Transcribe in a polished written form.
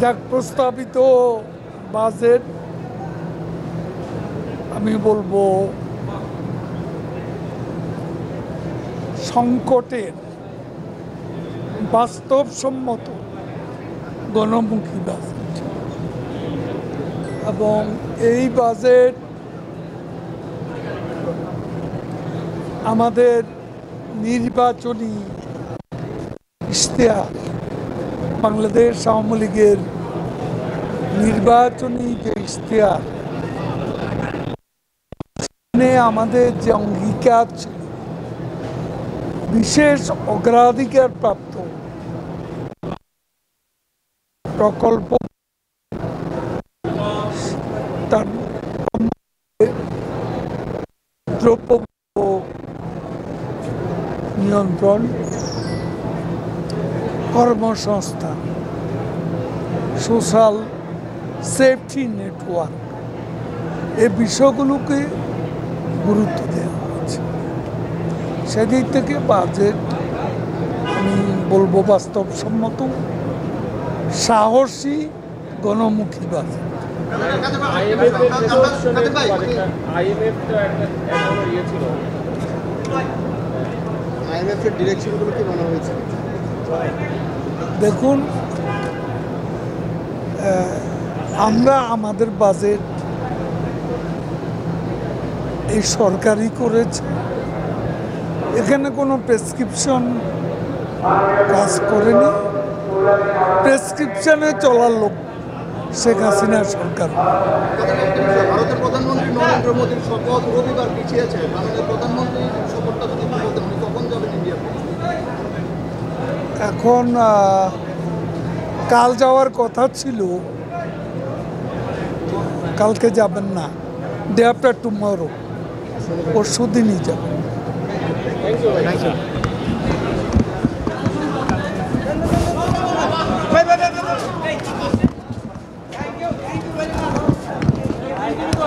যাক, প্রস্তাবিত বাজেট আমি বলবো সংকটের বাস্তবসম্মত গণমুখী বাজেট, এবং এই বাজেট আমাদের নির্বাচনী ইশতেহার, বাংলাদেশ আওয়ামী লীগের নির্বাচনী যে ইশতেহার, আমাদের যে অঙ্গীকার ছিল বিশেষ অগ্রাধিকার প্রাপ্ত প্রকল্প, তার দ্রব্য নিয়ন্ত্রণ, কর্মসংস্থান, সোশ্যাল সেফটি নেটওয়ার্ক, এই বিষয়গুলোকে গুরুত্ব দেওয়া হয়েছে। সেদিক থেকে বাজেট আমি বলবো বাস্তবসম্মত, সাহসী, গণমুখী বাজেট। দেখুন, আমরা আমাদের বাজেট এই সরকারই করেছে, এখানে কোনো প্রেসক্রিপশন কাজ করেনি। প্রেসক্রিপশনে চলার লোক শেখ হাসিনা সরকার। ভারতের প্রধানমন্ত্রী নরেন্দ্র মোদীর শপথ রবিবার পিছিয়েছে, মাননীয় প্রধানমন্ত্রীর শপথটা যদি বলতেন উনি কখন যাবেন ইন্ডিয়াতে? এখন কাল যাওয়ার কথা ছিল, কালকে যাবেন না, ডে আফটার টুমরো, পরশু দিনই যাবেন। Thank you.